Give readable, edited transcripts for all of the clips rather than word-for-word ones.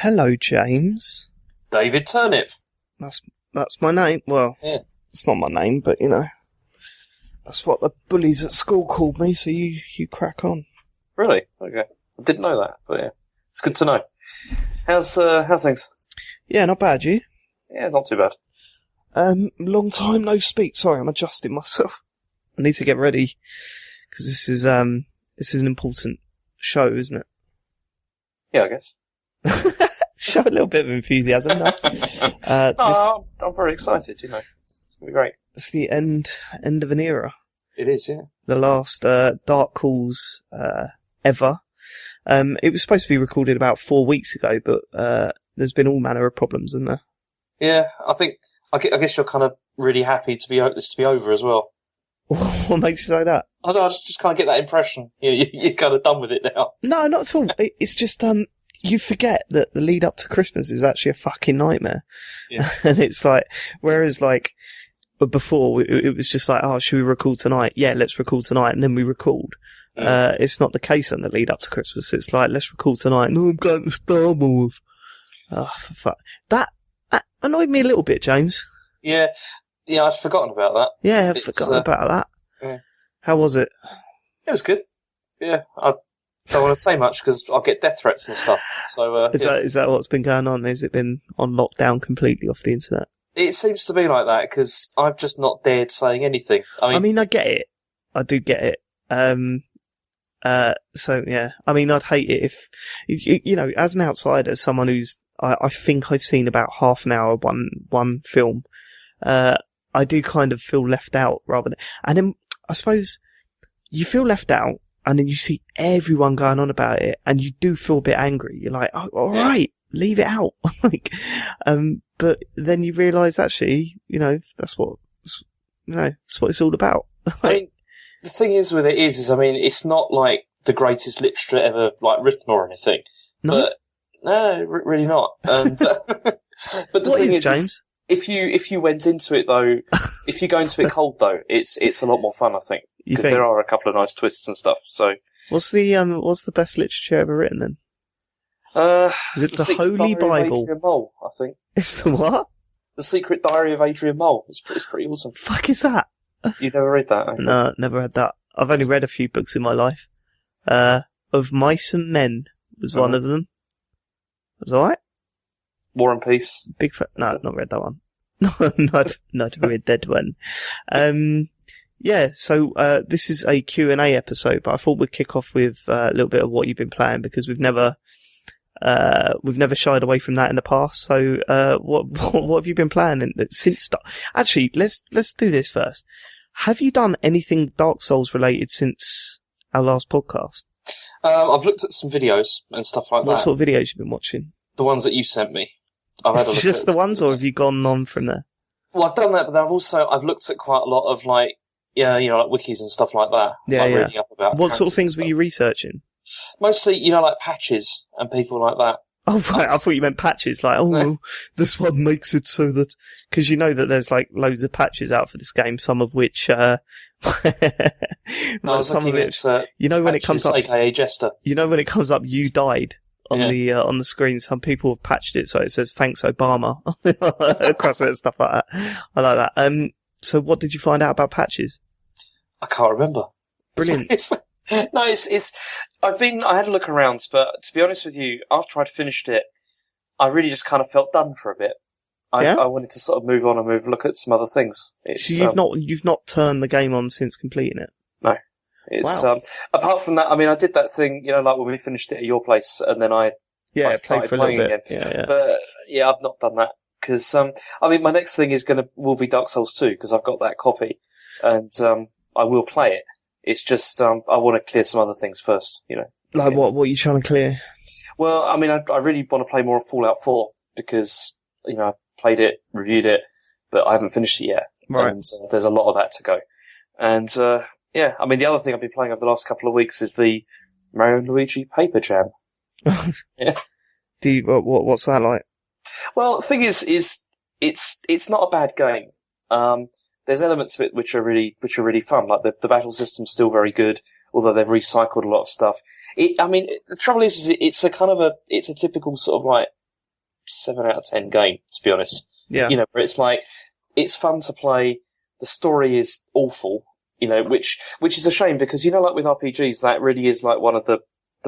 Hello, James. David Turnip. That's my name. Well, Yeah. It's not my name, but you know, that's what the bullies at school called me. So you crack on. Really? Okay. I didn't know that, but yeah, it's good to know. How's things? Yeah, not bad. You? Yeah, not too bad. Long time no speak. Sorry, I'm adjusting myself. I need to get ready because this is an important show, isn't it? Yeah, I guess. Show a little bit of enthusiasm now. I'm very excited. You know, it's gonna be great. It's the end of an era. It is, yeah. The last Dark Calls ever. It was supposed to be recorded about 4 weeks ago, but there's been all manner of problems, isn't there? Yeah, I guess you're kind of really happy this to be over as well. What makes you say that? I don't know, I just kind of get that impression. You're kind of done with it now. No, not at all. It's just you forget that the lead up to Christmas is actually a fucking nightmare. Yeah. And it's like, whereas like before it was just like, oh, should we record tonight? Yeah, let's record tonight, and then we record. It's not the case on the lead up to Christmas. It's like, let's record tonight. No, I'm going to Star Wars. Oh, for fuck. That annoyed me a little bit, James. Yeah, I'd forgotten about that. Yeah, I've forgotten about that. Yeah. How was it? It was good. Yeah, I don't want to say much because I'll get death threats and stuff. So Is that what's been going on? Has it been on lockdown completely off the internet? It seems to be like that because I've just not dared saying anything. I mean, I get it. I do get it. So yeah, I mean, I'd hate it if, you know, as an outsider, someone who's, I think I've seen about half an hour of one film, I do kind of feel left out rather than, and then I suppose you feel left out and then you see everyone going on about it and you do feel a bit angry. You're like, oh, all right, leave it out. Like, but then you realise actually, you know, that's what it's all about. I mean, the thing is with it is, I mean, it's not like the greatest literature ever, like, written or anything. No? But, no, really not. And, but the What thing is, James? if you went into it though, if you go into it cold though, it's a lot more fun, I think. Because there are a couple of nice twists and stuff, so. What's the best literature ever written then? Is it the Holy Bible? Adrian Mole, I think. It's the what? The Secret Diary of Adrian Mole. It's pretty awesome. Fuck is that? You've never read that? Have you? No, never read that. I've only read a few books in my life. Of Mice and Men was one of them. Was alright? War and Peace. No, not read that one. not read that one. Yeah, so this is a Q&A episode, but I thought we'd kick off with a little bit of what you've been playing because we've never shied away from that in the past. So what have you been playing since? Actually, let's do this first. Have you done anything Dark Souls related since our last podcast? I've looked at some videos and stuff like that. What sort of videos you've been watching? The ones that you sent me. I've had a look Just at the ones, or have you gone on from there? Well, I've done that, but I've looked at quite a lot of like, yeah, you know, like wikis and stuff like that. Yeah, like yeah. Reading up about What sort of things were you researching? Mostly, you know, like patches and people like that. Oh, right. I thought you meant patches. Like, oh, this one makes it so that... Because you know that there's, like, loads of patches out for this game, some of which... some of it... You know when patches, it comes up... AKA Jester. You know when it comes up, you died on the screen. Some people have patched it so it says, thanks, Obama. Across it and stuff like that. I like that. So what did you find out about patches? I can't remember. Brilliant. No, I had a look around, but to be honest with you, after I'd finished it, I really just kind of felt done for a bit. I wanted to sort of move on and look at some other things. So you've not turned the game on since completing it? No. Wow. Apart from that, I mean, I did that thing, you know, like when we finished it at your place, and then I started for playing a little bit. again. Yeah. But yeah, I've not done that because I mean, my next thing will be Dark Souls 2 because I've got that copy, and I will play it. It's just, I want to clear some other things first, you know. Like what are you trying to clear? Well, I mean, I really want to play more of Fallout 4 because, you know, I've played it, reviewed it, but I haven't finished it yet. Right. And there's a lot of that to go. And, yeah, I mean, the other thing I've been playing over the last couple of weeks is the Mario and Luigi Paper Jam. Yeah. What's that like? Well, the thing is it's not a bad game. There's elements of it which are really fun. Like the battle system's still very good, although they've recycled a lot of stuff. The trouble is it's a typical sort of like 7 out of 10 game, to be honest. Yeah. You know, where it's like, it's fun to play, the story is awful, you know, which is a shame because, you know, like with RPGs, that really is like one of the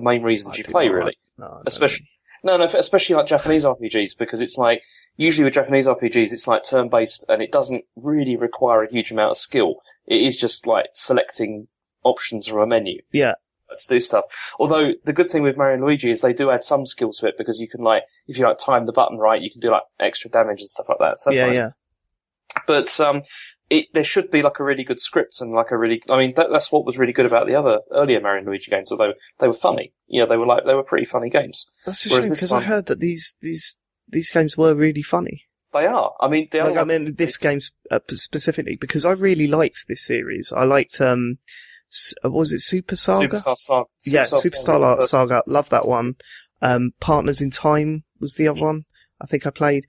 main reasons you play, really. No, especially like Japanese RPGs, because it's like, usually with Japanese RPGs, it's like turn-based and it doesn't really require a huge amount of skill. It is just like selecting options from a menu. Yeah. To do stuff. Although the good thing with Mario and Luigi is they do add some skill to it because you can like, if you like time the button right, you can do like extra damage and stuff like that. So that's nice. Yeah. But there should be like a really good script and like a really, I mean, that's what was really good about the other earlier Mario and Luigi games. Although they were funny, you know, they were pretty funny games. That's a shame because I heard that these games were really funny. They are. I mean, this game specifically because I really liked this series. I liked was it Super Saga? Superstar Saga. Love that one. Partners in Time was the other one. I think I played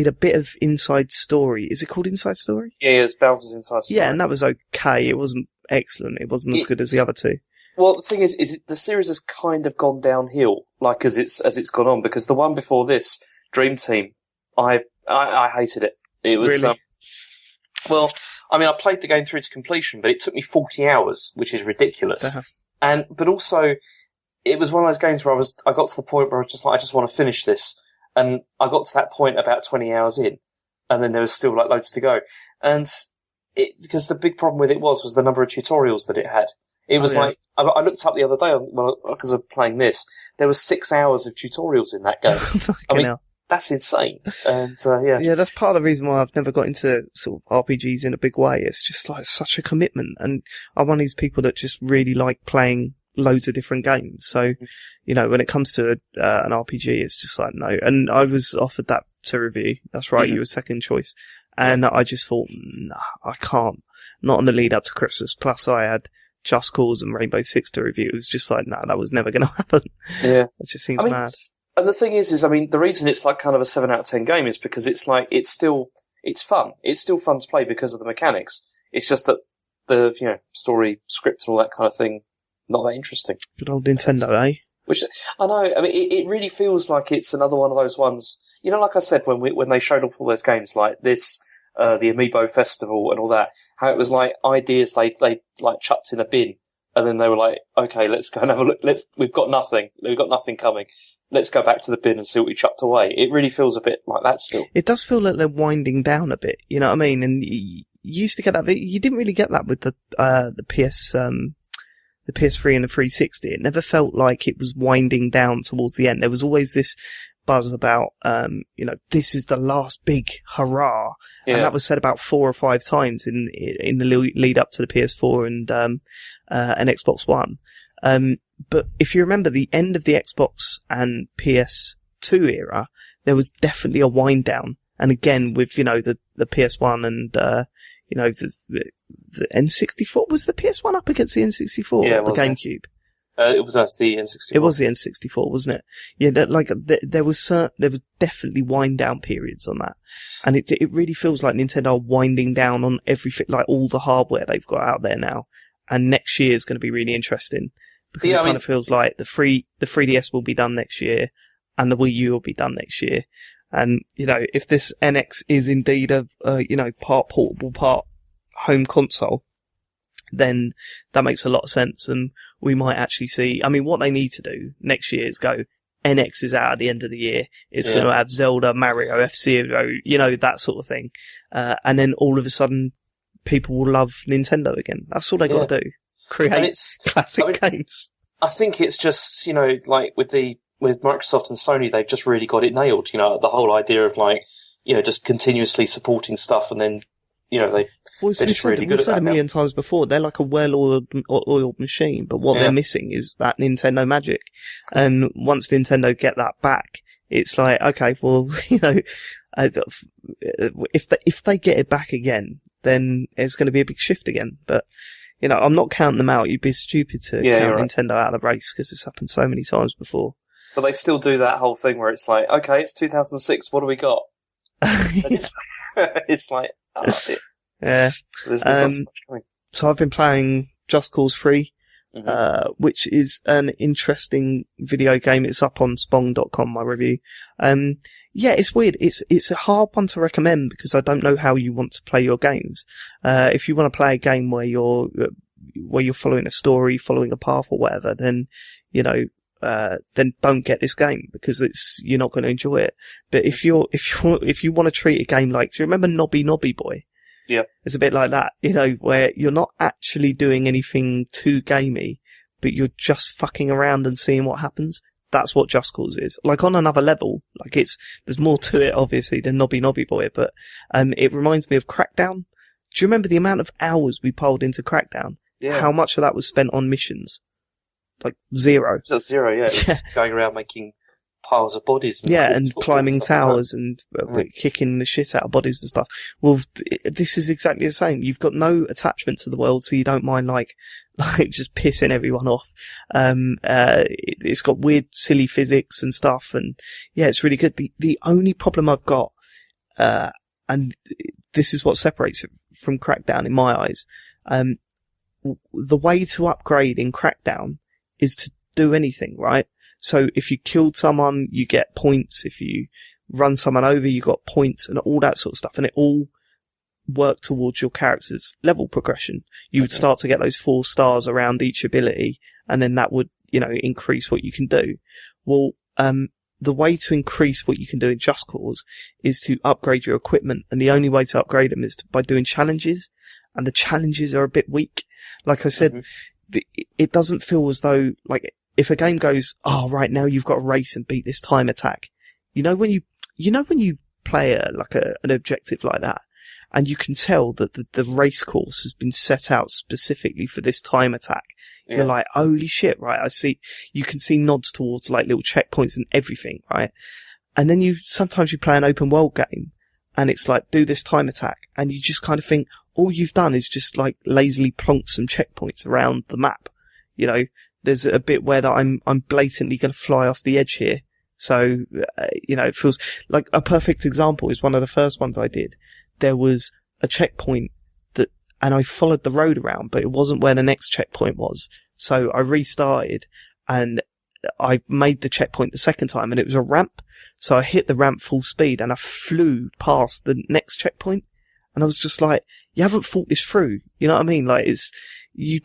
a bit of Inside Story. Is it called Inside Story? Yeah, it's Bowser's Inside Story. Yeah, and that was okay. It wasn't excellent. It wasn't as good as the other two. Well, the thing is the series has kind of gone downhill, like as it's gone on, because the one before this, Dream Team, I hated it. It was really? Well, I mean, I played the game through to completion, but it took me 40 hours, which is ridiculous. But also, it was one of those games where I got to the point where I was just like, I just want to finish this. And I got to that point about 20 hours in, and then there was still like loads to go. And because the big problem with it was the number of tutorials that it had. It was like, I looked up the other day because of playing this, there was 6 hours of tutorials in that game. I mean, that's insane. And, Yeah, that's part of the reason why I've never got into sort of RPGs in a big way. It's just like such a commitment. And I'm one of these people that just really like playing loads of different games. So, you know, when it comes to an RPG, it's just like, no. And I was offered that to review. That's right. You were second choice. And I just thought, nah, I can't. Not on the lead up to Christmas. Plus I had Just Cause and Rainbow Six to review. It was just like, nah, that was never going to happen. Yeah. It just seems mad. And the thing is, I mean, the reason it's like kind of a 7 out of 10 game is because it's like, it's fun. It's still fun to play because of the mechanics. It's just that the, you know, story, script and all that kind of thing, not that interesting. Good old Nintendo, eh? Which, I know, I mean, it really feels like it's another one of those ones, you know, like I said, when they showed off all those games like this, the Amiibo Festival and all that, how it was like ideas they like chucked in a bin, and then they were like, okay, let's go and have a look, we've got nothing coming. Let's go back to the bin and see what we chucked away. It really feels a bit like that still. It does feel like they're winding down a bit, you know what I mean? And you used to get that, you didn't really get that with the PS3 and the 360. It never felt like it was winding down towards the end. There was always this buzz about, you know, this is the last big hurrah. Yeah. And that was said about 4 or 5 times in the lead up to the PS4 and Xbox One. But if you remember the end of the Xbox and PS2 era, there was definitely a wind down. And again, with, you know, the PS1 and, you know, the N64, was the PS1 up against the N64? Yeah, the GameCube. It was the N64. It was the N64, wasn't it? Yeah, there was definitely wind down periods on that. And it really feels like Nintendo are winding down on everything, like all the hardware they've got out there now. And next year is going to be really interesting. Because it kind of feels like the 3DS will be done next year and the Wii U will be done next year. And, you know, if this NX is indeed you know, part portable, part home console, then that makes a lot of sense. And we might actually see, I mean, what they need to do next year is go, NX is out at the end of the year. It's going to have Zelda, Mario, F-Zero, you know, that sort of thing. And then all of a sudden people will love Nintendo again. That's all they got to do. Create classic games. I think it's just, you know, like with Microsoft and Sony, they've just really got it nailed. You know, the whole idea of like, you know, just continuously supporting stuff, and then, you know, they're just really good at that. We've said a million times before, they're like a well-oiled machine, but what they're missing is that Nintendo magic. And once Nintendo get that back, it's like, okay, well, you know, if they get it back again, then it's going to be a big shift again. But, you know, I'm not counting them out. You'd be stupid to count Nintendo out of the race because it's happened so many times before. But they still do that whole thing where it's like, okay, it's 2006, what do we got? It's like, yeah. There's not so much coming. So I've been playing Just Cause 3, which is an interesting video game. It's up on spong.com, my review. Yeah, it's weird. It's a hard one to recommend because I don't know how you want to play your games. If you want to play a game where you're following a story, following a path or whatever, then, then don't get this game because you're not going to enjoy it. But if you want to treat a game like, do you remember Nobby Nobby Boy? Yeah. It's a bit like that, where you're not actually doing anything too gamey, but you're just fucking around and seeing what happens. That's what Just Cause is. Like, on another level, like, there's more to it, obviously, than Nobby Nobby Boy, but, it reminds me of Crackdown. Do you remember the amount of hours we piled into Crackdown? Yeah. How much of that was spent on missions? Like, 0. That's 0, yeah. Just going around making piles of bodies. And climbing towers and kicking the shit out of bodies and stuff. Well, this is exactly the same. You've got no attachment to the world, so you don't mind, like just pissing everyone off. It's got weird, silly physics and stuff, and yeah, it's really good. The only problem I've got, and this is what separates it from Crackdown in my eyes, the way to upgrade in Crackdown is to do anything, right? So if you killed someone, you get points. If you run someone over, you got points and all that sort of stuff, and it all work towards your character's level progression. You would start to get those 4 stars around each ability, and then that would, increase what you can do. Well, the way to increase what you can do in Just Cause is to upgrade your equipment, and the only way to upgrade them is by doing challenges, and the challenges are a bit weak. Like I said, it doesn't feel as though, like, if a game goes, oh, right now you've got to race and beat this time attack. When you play an objective like that, and you can tell that the race course has been set out specifically for this time attack. Yeah. You're like, holy shit, right? You can see nods towards like little checkpoints and everything, right? And then sometimes you play an open world game and it's like, do this time attack. And you just kind of think, all you've done is just like lazily plonk some checkpoints around the map. There's a bit where that I'm blatantly going to fly off the edge here. So, it feels like a perfect example is one of the first ones I did. There was a checkpoint and I followed the road around, but it wasn't where the next checkpoint was. So I restarted and I made the checkpoint the second time and it was a ramp. So I hit the ramp full speed and I flew past the next checkpoint. And I was just like, you haven't thought this through. You know what I mean? Like, you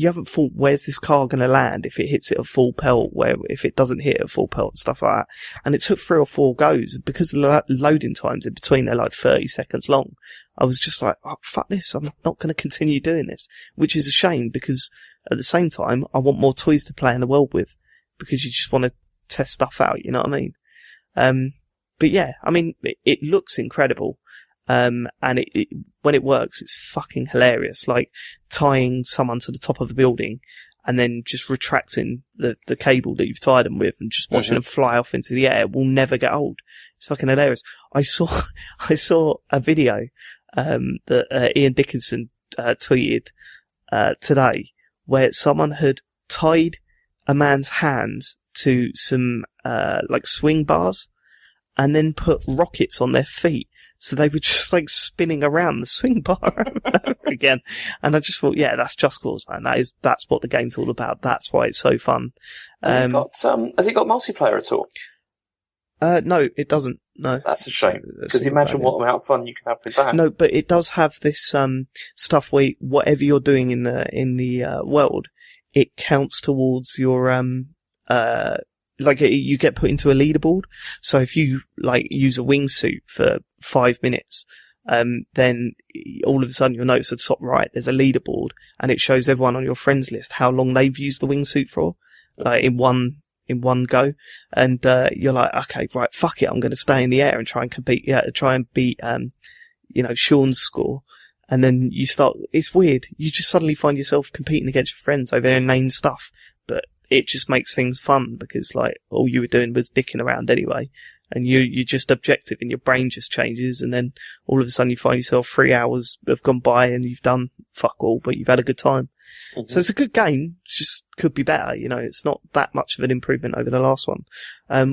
haven't thought, where's this car going to land if it hits it at full pelt, if it doesn't hit it at full pelt and stuff like that. And it took 3 or 4 goes, because the loading times in between, they're like 30 seconds long. I was just like, oh, fuck this, I'm not going to continue doing this. Which is a shame, because at the same time, I want more toys to play in the world with, because you just want to test stuff out, you know what I mean? But yeah, I mean, it looks incredible. And when it works, it's fucking hilarious. Like tying someone to the top of a building and then just retracting the cable that you've tied them with and just watching them fly off into the air will never get old. It's fucking hilarious. I saw a video, that, Ian Dickinson, tweeted, today where someone had tied a man's hands to some, like swing bars and then put rockets on their feet. So they were just like spinning around the swing bar again. And I just thought, yeah, that's Just Cause, man. That's what the game's all about. That's why it's so fun. Has it got multiplayer at all? No, it doesn't. No. That's a shame. Because imagine what amount of fun you can have with that. No, but it does have this, stuff where whatever you're doing in the world, it counts towards your, like you get put into a leaderboard. So if you like use a wingsuit for 5 minutes, then all of a sudden you'll notice at the top right there's a leaderboard and it shows everyone on your friends list how long they've used the wingsuit for, like in one go. And you're like, okay, right, fuck it, I'm going to stay in the air and try and compete. Yeah, try and beat Sean's score. And then it's weird. You just suddenly find yourself competing against your friends over inane stuff, but it just makes things fun because like all you were doing was dicking around anyway, and you're just objective and your brain just changes, and then all of a sudden you find yourself 3 hours have gone by and you've done fuck all, but you've had a good time. So it's a good game, it just could be better, it's not that much of an improvement over the last one.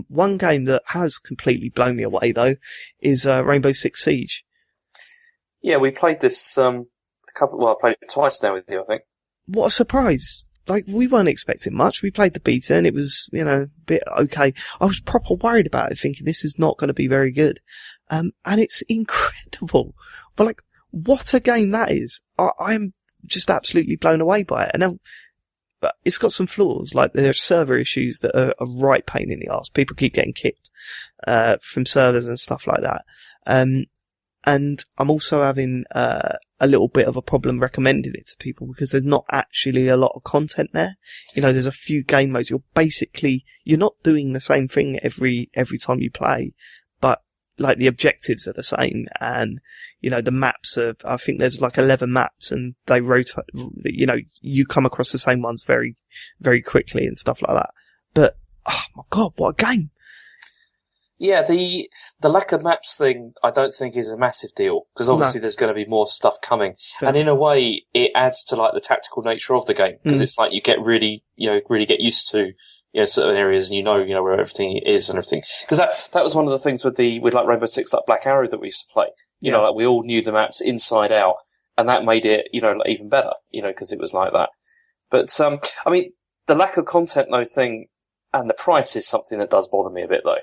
One game that has completely blown me away though is Rainbow Six Siege. Yeah, we played this I played it twice now with you, I think. What a surprise. like, we weren't expecting much. We played the beta and it was, a bit okay. I was proper worried about it, thinking this is not going to be very good. And it's incredible. But like, what a game that is. I am just absolutely blown away by it. And then, but it's got some flaws, like there are server issues that are a right pain in the arse. People keep getting kicked, from servers and stuff like that. And I'm also having, a little bit of a problem recommending it to people because there's not actually a lot of content there. There's a few game modes. You're not doing the same thing every time you play, but like the objectives are the same. And, the maps I think there's like 11 maps and they rotate, you come across the same ones very, very quickly and stuff like that. But, oh my God, what a game. Yeah, the lack of maps thing I don't think is a massive deal, because obviously there's going to be more stuff coming. Yeah. And in a way, it adds to like the tactical nature of the game, because it's like you get really get used to, certain areas and where everything is and everything. Because that was one of the things with like Rainbow Six, like Black Arrow that we used to play. Like we all knew the maps inside out, and that made it, like even better, because it was like that. But, I mean, the lack of content though thing and the price is something that does bother me a bit though.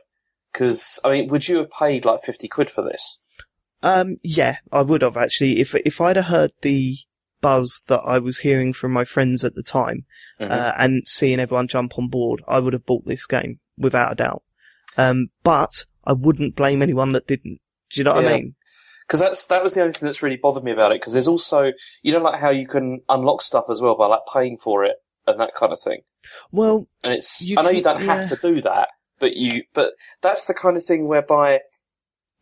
Because, I mean, would you have paid like 50 quid for this? Yeah, I would have actually. If I'd have heard the buzz that I was hearing from my friends at the time, and seeing everyone jump on board, I would have bought this game without a doubt. But I wouldn't blame anyone that didn't. Do you know what I mean? Because that was the only thing that's really bothered me about it. Because there's also, like how you can unlock stuff as well by like paying for it and that kind of thing. Well, and I know you don't have to do that. But that's the kind of thing whereby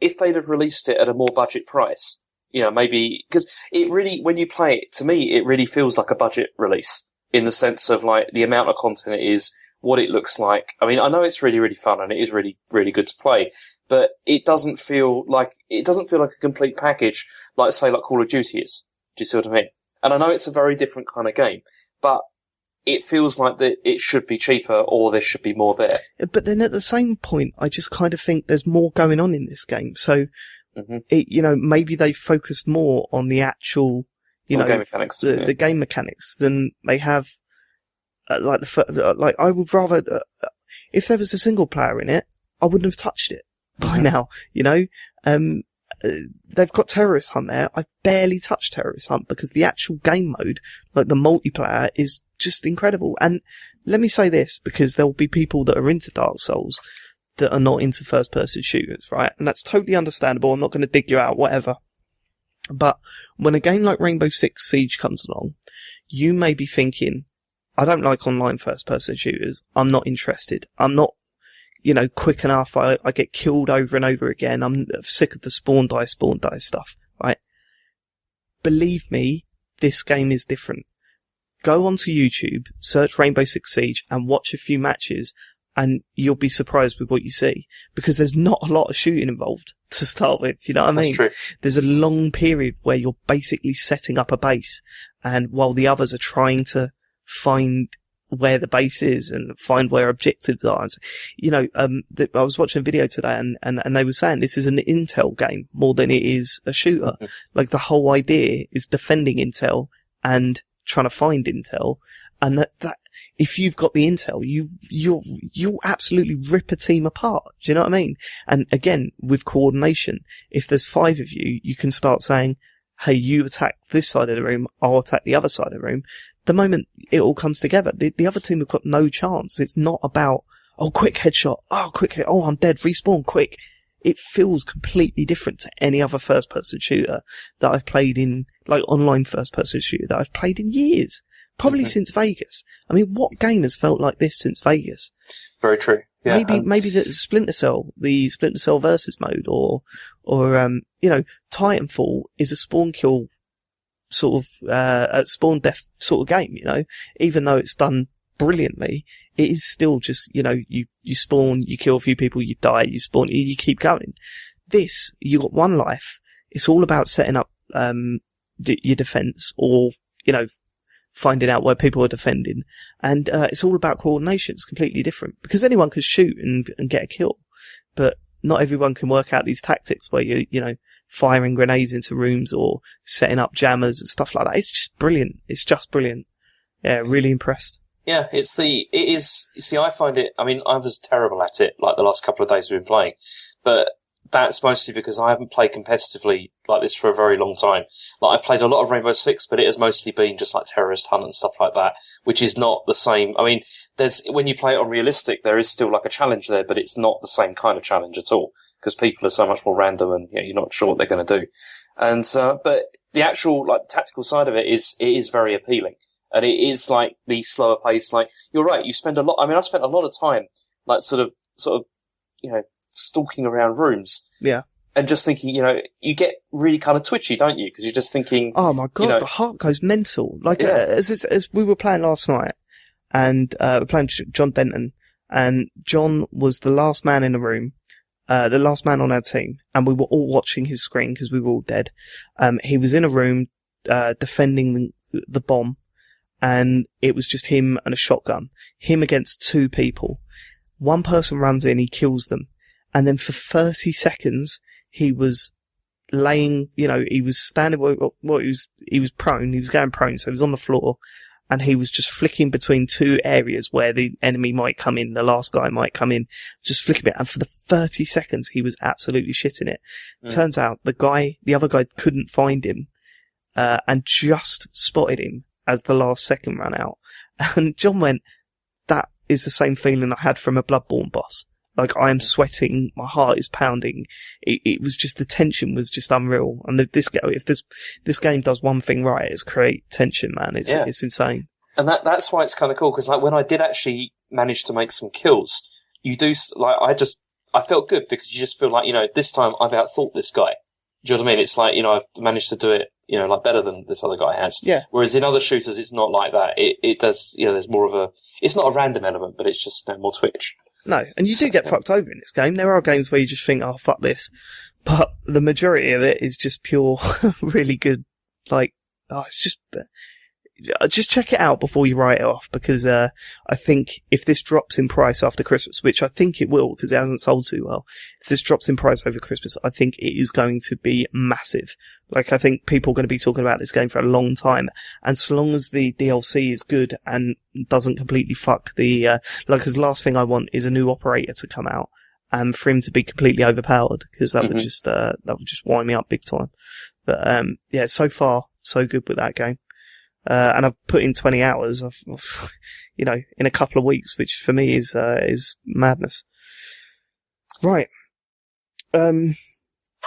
if they'd have released it at a more budget price, maybe, because it really, when you play it, to me, it really feels like a budget release in the sense of like the amount of content it is, what it looks like. I mean, I know it's really, really fun and it is really, really good to play, but it doesn't feel like a complete package, like say like Call of Duty is. Do you see what I mean? And I know it's a very different kind of game, but it feels like that it should be cheaper or there should be more there. But then at the same point, I just kind of think there's more going on in this game. So, maybe they focused more on the actual, game mechanics, the game mechanics than they have, like I would rather, if there was a single player in it, I wouldn't have touched it by now, they've got Terrorist Hunt there. I've barely touched Terrorist Hunt because the actual game mode, like the multiplayer, is just incredible. And let me say this, because there will be people that are into Dark Souls that are not into first-person shooters, right? And that's totally understandable. I'm not going to dig you out, whatever. But when a game like Rainbow Six Siege comes along, you may be thinking, I don't like online first-person shooters. I'm not interested. I'm not quick enough. I get killed over and over again. I'm sick of the spawn die stuff, right? Believe me, this game is different. Go onto YouTube, search Rainbow Six Siege and watch a few matches and you'll be surprised with what you see. Because there's not a lot of shooting involved to start with, you know what I mean? That's true. There's a long period where you're basically setting up a base and while the others are trying to find where the base is and find where objectives are. And I was watching a video today and they were saying this is an intel game more than it is a shooter. Like the whole idea is defending intel and trying to find intel. And that if you've got the intel, you'll absolutely rip a team apart. Do you know what I mean? And again, with coordination, if there's 5 of you, you can start saying, hey, you attack this side of the room, I'll attack the other side of the room. The moment it all comes together, the other team have got no chance. It's not about, quick headshot. Quick hit. I'm dead. Respawn quick. It feels completely different to any other first person shooter that I've played in, like online first person shooter that I've played in years. Probably since Vegas. I mean, what game has felt like this since Vegas? Very true. Yeah, maybe the Splinter Cell versus mode or Titanfall is a spawn kill sort of, spawn death sort of game, even though it's done brilliantly, it is still just, you spawn, you kill a few people, you die, you spawn, you keep going. This, you got one life. It's all about setting up, your defense or, finding out where people are defending. And, it's all about coordination. It's completely different because anyone can shoot and get a kill, but not everyone can work out these tactics where you firing grenades into rooms or setting up jammers and stuff like that. It's just brilliant. It's just brilliant. Yeah, really impressed. Yeah, it is, you see, I find it, I mean, I was terrible at it, like the last couple of days we've been playing, but that's mostly because I haven't played competitively like this for a very long time. Like, I've played a lot of Rainbow Six, but it has mostly been just like Terrorist Hunt and stuff like that, which is not the same. I mean, when you play it on realistic, there is still like a challenge there, but it's not the same kind of challenge at all, because people are so much more random and you're not sure what they're going to do. And, but the actual, like, the tactical side of it is very appealing. And it is like the slower pace, like, you're right, you spend a lot, I mean, I spent a lot of time, like, sort of, stalking around rooms. Yeah. And just thinking, you get really kind of twitchy, don't you? Because you're just thinking, oh my God, the heart goes mental. Like, as we were playing last night, and, we're playing John Denton, and John was the last man in the room, the last man on our team, and we were all watching his screen because we were all dead. He was in a room, defending the bomb. And it was just him and a shotgun. Him against two people. One person runs in, he kills them. And then for 30 seconds, he was laying, he was standing, he was prone, he was going prone, so he was on the floor. And he was just flicking between two areas where the enemy might come in, the last guy might come in, just flicking it. And for the 30 seconds, he was absolutely shitting it. Turns out the other guy couldn't find him, and just spotted him as the last second ran out. And John went, that is the same feeling I had from a Bloodborne boss. Like, I am sweating, my heart is pounding. It was just, the tension was just unreal. And if this game does one thing right, it's create tension, man. It's insane. And that's why it's kind of cool, because like when I did actually manage to make some kills, you do, like, I felt good because you just feel like, this time I've outthought this guy. Do you know what I mean? It's like, I've managed to do it, like better than this other guy has. Yeah. Whereas in other shooters, it's not like that. It does, there's more of it's not a random element, but it's just more twitch. No, and you do get fucked over in this game. There are games where you just think, oh, fuck this. But the majority of it is just pure, really good, like, it's just check it out before you write it off, because I think if this drops in price after Christmas, which I think it will because it hasn't sold too well, if this drops in price over Christmas, I think it is going to be massive. Like, I think people are going to be talking about this game for a long time, and so long as the DLC is good and doesn't completely fuck because the last thing I want is a new operator to come out and for him to be completely overpowered, because that would just wind me up big time. But so far so good with that game. And I've put in 20 hours of in a couple of weeks, which for me is madness. Right.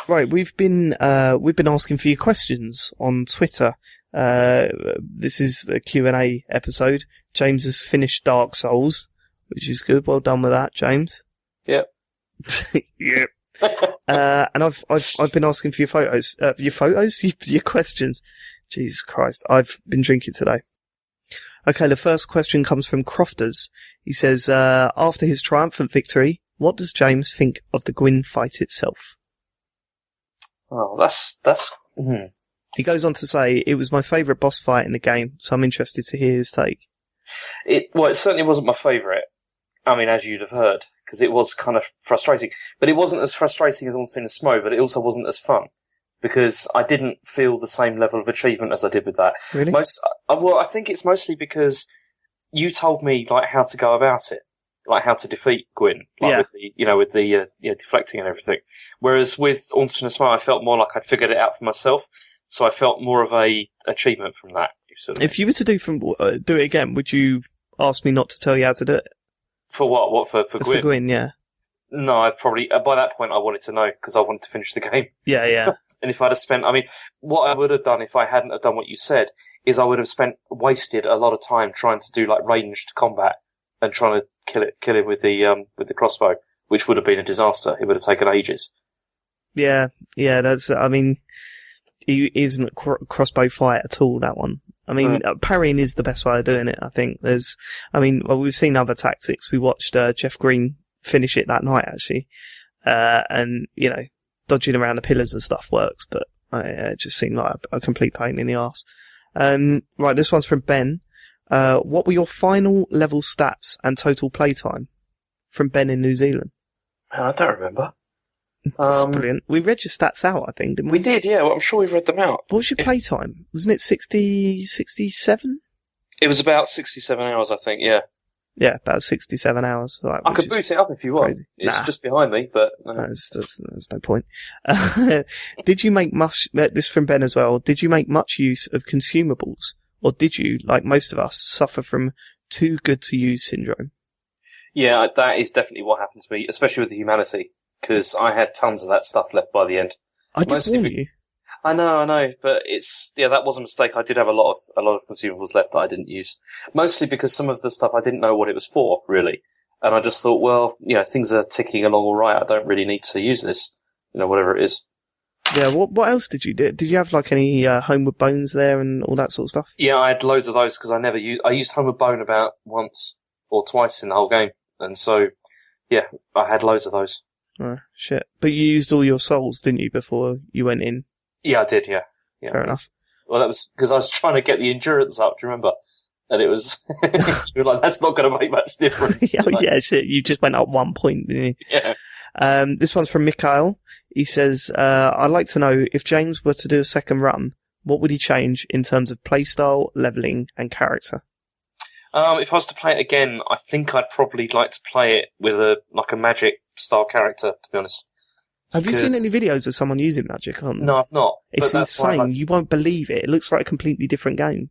Right. We've been asking for your questions on Twitter. This is a Q&A episode. James has finished Dark Souls, which is good. Well done with that, James. Yep. Yep. And I've been asking for your questions. Jesus Christ, I've been drinking today. Okay, the first question comes from Crofters. He says, after his triumphant victory, what does James think of the Gwyn fight itself? Oh, that's. He goes on to say, it was my favourite boss fight in the game, so I'm interested to hear his take. It certainly wasn't my favourite. I mean, as you'd have heard, because it was kind of frustrating. But it wasn't as frustrating as Onsen and Smo, but it also wasn't as fun, because I didn't feel the same level of achievement as I did with that. Really? I think it's mostly because you told me like how to go about it, like how to defeat Gwyn, like with the deflecting and everything. Whereas with Onsen and Smo, I felt more like I'd figured it out for myself, so I felt more of a achievement from that. If you were to do it again, would you ask me not to tell you how to do it? For what? What for Gwyn? For Gwyn, yeah. No, I'd probably by that point I wanted to know because I wanted to finish the game. Yeah. And if I'd have spent, I mean, what I would have done if I hadn't have done what you said is I would have wasted a lot of time trying to do like ranged combat and trying to kill him with the crossbow, which would have been a disaster. It would have taken ages. Yeah, that's, I mean, he isn't a crossbow fight at all, that one. I mean, parrying is the best way of doing it, I think. We've seen other tactics. We watched Jeff Green finish it that night, actually. And, dodging around the pillars and stuff works, but it just seemed like a complete pain in the arse. Right, this one's from Ben. What were your final level stats and total playtime? From Ben in New Zealand. Man, I don't remember. That's brilliant. We read your stats out, I think, didn't we? We did, yeah. Well, I'm sure we read them out. What was your playtime? Wasn't it 60, 67? It was about 67 hours, I think, yeah. Yeah, about 67 hours. Right, I could boot it up if you want. Crazy. It's just behind me, but... There's no point. Did you make much... This from Ben as well. Did you make much use of consumables? Or did you, like most of us, suffer from too good to use syndrome? Yeah, that is definitely what happened to me, especially with the humanity, because I had tons of that stuff left by the end. I did warn you. I know, but that was a mistake. I did have a lot of consumables left that I didn't use, mostly because some of the stuff I didn't know what it was for, really, and I just thought, well, things are ticking along all right. I don't really need to use this, whatever it is. Yeah, what else did you do? Did you have like any Homeward Bones there and all that sort of stuff? Yeah, I had loads of those because I used Homeward Bone about once or twice in the whole game, and so yeah, I had loads of those. Oh, shit. But you used all your souls, didn't you, before you went in? Yeah, I did, yeah. Fair enough. Well, that was because I was trying to get the endurance up, do you remember? And it was, you were like, that's not going to make much difference. Yeah, shit. You just went up 1 point, didn't you? Yeah. This one's from Mikhail. He says, I'd like to know if James were to do a second run, what would he change in terms of playstyle, leveling, and character? If I was to play it again, I think I'd probably like to play it with a magic style character, to be honest. Have you seen any videos of someone using magic? No, I've not. It's insane. You won't believe it. It looks like a completely different game.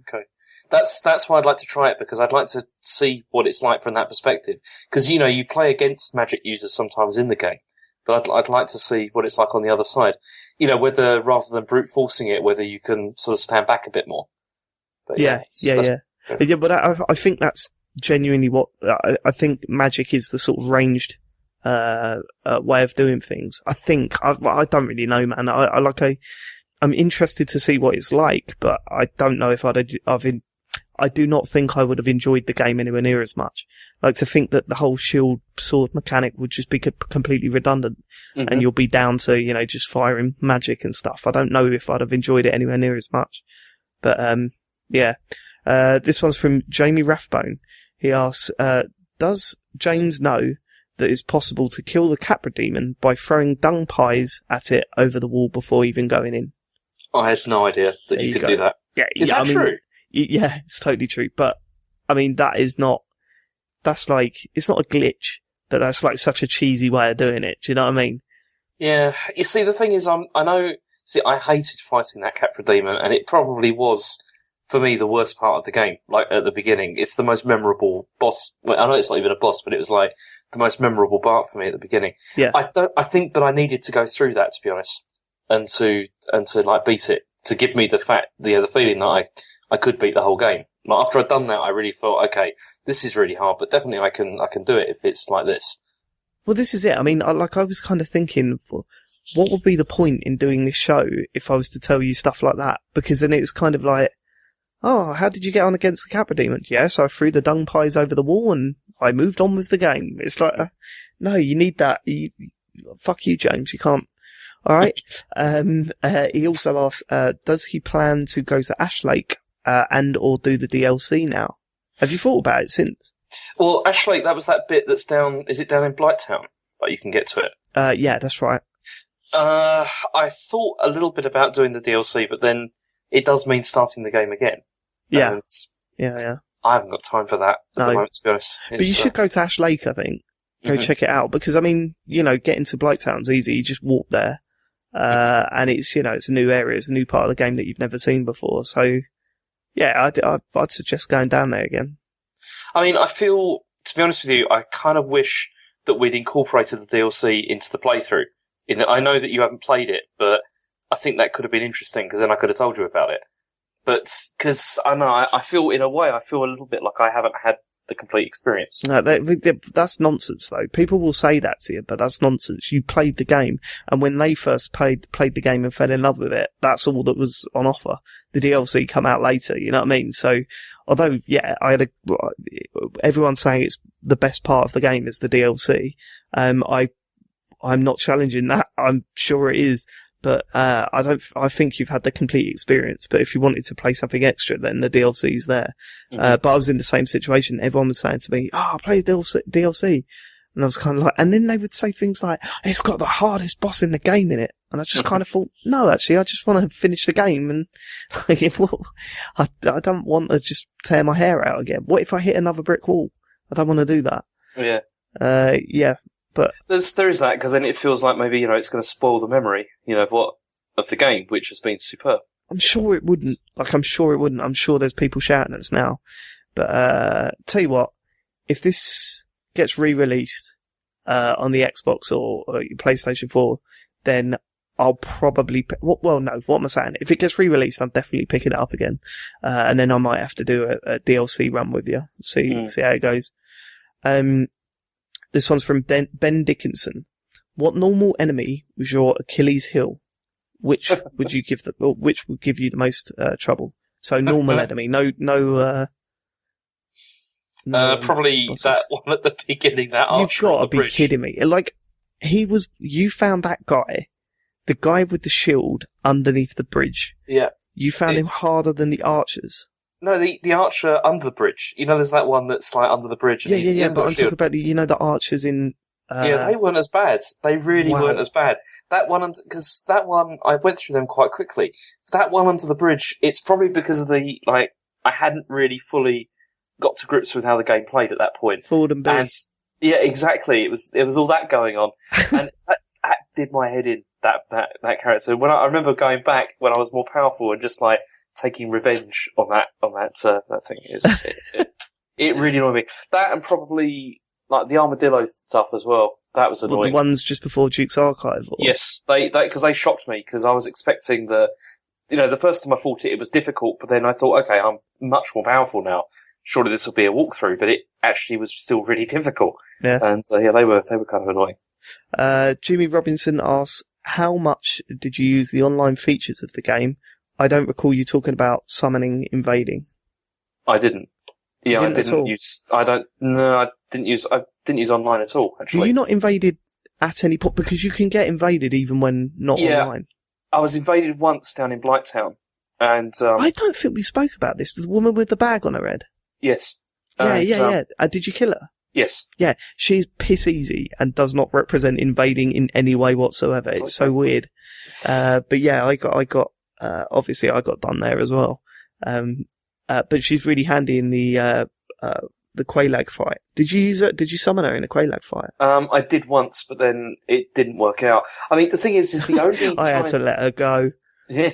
Okay. That's why I'd like to try it, because I'd like to see what it's like from that perspective. Because, you play against magic users sometimes in the game, but I'd like to see what it's like on the other side. Whether, rather than brute forcing it, whether you can sort of stand back a bit more. But Yeah, but I think that's genuinely what, I think magic is the sort of ranged way of doing things. I think I don't really know, man. I'm interested to see what it's like, but I don't know if I do not think I would have enjoyed the game anywhere near as much. Like, to think that the whole shield sword mechanic would just be completely redundant, and you'll be down to just firing magic and stuff. I don't know if I'd have enjoyed it anywhere near as much. But yeah. This one's from Jamie Rathbone. He asks, does James know that it's possible to kill the Capra demon by throwing dung pies at it over the wall before even going in? I had no idea that you could do that. Yeah, is that true? Yeah, it's totally true. But I mean, it's not a glitch, but that's like such a cheesy way of doing it. Do you know what I mean? Yeah. You see, the thing is, I hated fighting that Capra demon, and it probably was, for me, the worst part of the game. Like, at the beginning, it's the most memorable boss. Well, I know it's not even a boss, but it was like the most memorable part for me at the beginning. Yeah. I think that I needed to go through that, to be honest, and to like beat it, to give me the feeling that I could beat the whole game. Like, after I'd done that, I really thought, okay, this is really hard, but definitely I can do it if it's like this. Well, this is it. I mean, I was kind of thinking, what would be the point in doing this show if I was to tell you stuff like that? Because then it's kind of like, oh, how did you get on against the Capra demon? Yes, I threw the dung pies over the wall and I moved on with the game. It's like, no, you need that. Fuck you, James. You can't. All right. He also asks, does he plan to go to Ash Lake and or do the DLC now? Have you thought about it since? Well, Ash Lake, that was that bit that's down. Is it down in Blighttown? Like, you can get to it. Yeah, that's right. I thought a little bit about doing the DLC, but then it does mean starting the game again. Yeah. Yeah. I haven't got time for that at the moment, to be honest. But you should go to Ash Lake, I think. Go check it out, because I mean, getting to Blighttown's easy. You just walk there, and it's it's a new area, it's a new part of the game that you've never seen before. So, yeah, I'd suggest going down there again. I mean, I feel, to be honest with you, I kind of wish that we'd incorporated the DLC into the playthrough. I know that you haven't played it, but I think that could have been interesting, because then I could have told you about it. But, because, I know, I feel, in a way, I feel a little bit like I haven't had the complete experience. No, that's nonsense, though. People will say that to you, but that's nonsense. You played the game, and when they first played the game and fell in love with it, that's all that was on offer. The DLC come out later, you know what I mean? So, although, yeah, everyone's saying it's the best part of the game is the DLC. I'm not challenging that. I'm sure it is. But, I think you've had the complete experience. But if you wanted to play something extra, then the DLC's there. But I was in the same situation. Everyone was saying to me, play the DLC. And I was kind of like, and then they would say things like, it's got the hardest boss in the game in it. And I just kind of thought, no, actually, I just want to finish the game. And like, I don't want to just tear my hair out again. What if I hit another brick wall? I don't want to do that. Yeah. Yeah, but there is that, because then it feels like maybe, it's going to spoil the memory, of the game, which has been superb. I'm sure it wouldn't. I'm sure it wouldn't. I'm sure there's people shouting at us now. But, tell you what, if this gets re-released, on the Xbox or your PlayStation 4, then I'll probably, what am I saying? If it gets re-released, I'm definitely picking it up again. And then I might have to do a DLC run with you. See how it goes. This one's from Ben Dickinson. What normal enemy was your Achilles heel? Which would you which would give you the most trouble? So normal enemy, no, probably bosses. That one at the beginning, that archer. You've got to be kidding me. Like, you found that guy, the guy with the shield underneath the bridge. Yeah. You found him harder than the archers. No, the archer under the bridge. There's that one that's like under the bridge. And Yeah, but I'm talking about the archers in... they weren't as bad. They really weren't as bad. That one, because that one, I went through them quite quickly. That one under the bridge, it's probably because of I hadn't really fully got to grips with how the game played at that point. Forward and back. And, yeah, exactly. It was all that going on. And that did my head in, that character. When I remember going back when I was more powerful and just taking revenge on that thing. It really annoyed me. That, and probably the armadillo stuff as well. That was annoying. The ones just before Duke's Archive? Or? Yes, because they shocked me, because I was expecting the first time I fought it was difficult, but then I thought, okay, I'm much more powerful now. Surely this will be a walkthrough, but it actually was still really difficult. Yeah. And they were kind of annoying. Jimmy Robinson asks, how much did you use the online features of the game? I don't recall you talking about summoning, invading. I didn't. Yeah, I didn't use. I didn't use online at all. Actually, were you not invaded at any point? Because you can get invaded even when not online. I was invaded once down in Blighttown, and I don't think we spoke about this. The woman with the bag on her head. Yes. Yeah. Did you kill her? Yes. Yeah, she's piss easy and does not represent invading in any way whatsoever. It's so weird. But yeah, I got obviously I got done there as well. But she's really handy in the Quelaag fight. Did you use it? Did you summon her in the Quelaag fight? I did once, but then it didn't work out. I mean, the thing is the only time I had to let her go. Yeah.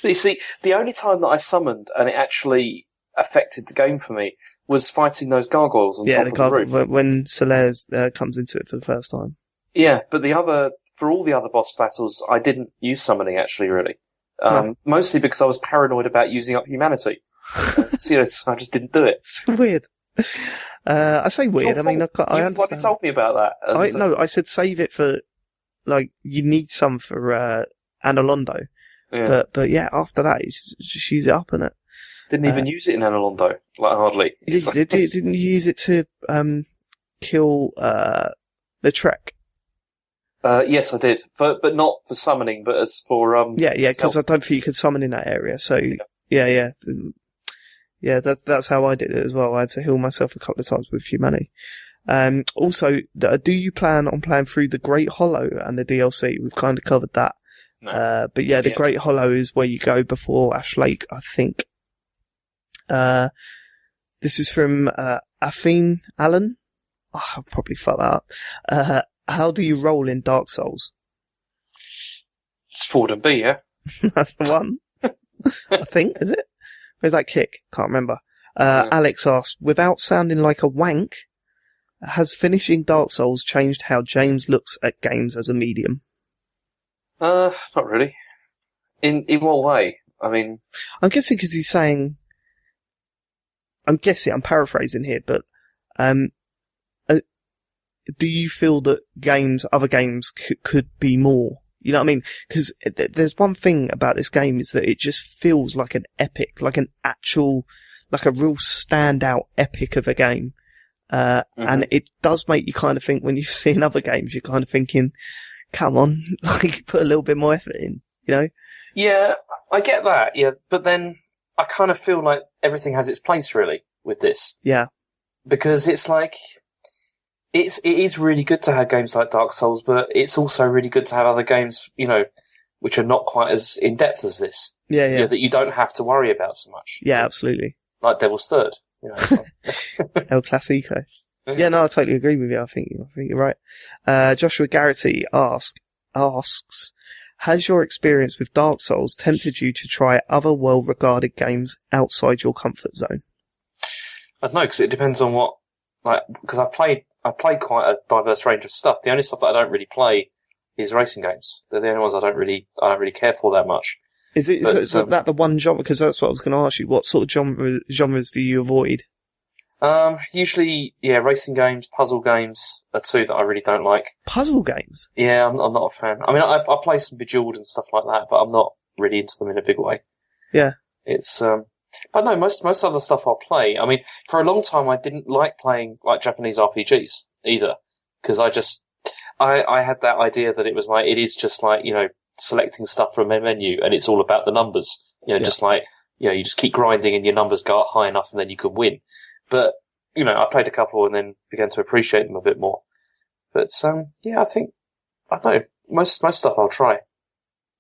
You see, the only time that I summoned and it actually affected the game for me was fighting those gargoyles on top of the roof. When Solaire comes into it for the first time. Yeah, but for all the other boss battles, I didn't use summoning actually, really. No. Mostly because I was paranoid about using up humanity. So I just didn't do it. It's weird. I say weird. I mean, I understand. You told me about that. No, I said save it for, you need some for Analondo. Yeah. But yeah, after that, just use it up, innit? Didn't even use it in Analondo, hardly. Didn't you use it to kill the Trek? Yes, I did, but not for summoning, but as for yeah, because I don't think you could summon in that area. So yeah, that's how I did it as well. I had to heal myself a couple of times with humanity. Also, do you plan on playing through the Great Hollow and the DLC? We've kind of covered that. No. But yeah, the Great Hollow is where you go before Ash Lake, I think. This is from Afine Allen. Oh, I'll probably fuck that up. How do you roll in Dark Souls? It's forward and B, yeah? That's the one. I think, is it? Where's that kick? Can't remember. Alex asks, without sounding like a wank, has finishing Dark Souls changed how James looks at games as a medium? Not really. In what way? I mean... I'm guessing because he's saying... I'm paraphrasing here, but do you feel that other games could be more? You know what I mean? Because there's one thing about this game is that it just feels like an epic, like a real standout epic of a game. And it does make you kind of think when you've seen other games, you're kind of thinking, come on, put a little bit more effort in, you know? Yeah, I get that, yeah. But then I kind of feel like everything has its place, really, with this. Yeah. Because it's like, it is really good to have games like Dark Souls, but it's also really good to have other games, which are not quite as in depth as this. Yeah. That you don't have to worry about so much. Yeah, absolutely. Like Devil's Third. So. El Clasico. Yeah, no, I totally agree with you. I think you're right. Joshua Garrity asks, has your experience with Dark Souls tempted you to try other well-regarded games outside your comfort zone? I don't know, because it depends on what, because I've played quite a diverse range of stuff. The only stuff that I don't really play is racing games. They're the only ones I don't really care for that much. Is that the one genre? Because that's what I was going to ask you. What sort of genres do you avoid? Usually, racing games, puzzle games are two that I really don't like. Puzzle games? Yeah, I'm not a fan. I mean, I play some Bejeweled and stuff like that, but I'm not really into them in a big way. Yeah. It's, but no, most other stuff I'll play. I mean, for a long time I didn't like playing, like, Japanese RPGs either. Because I had that idea that it was like, it is just like, selecting stuff from a menu and it's all about the numbers. Just like, you just keep grinding and your numbers go up high enough and then you can win. But, I played a couple and then began to appreciate them a bit more. But, I don't know, most stuff I'll try.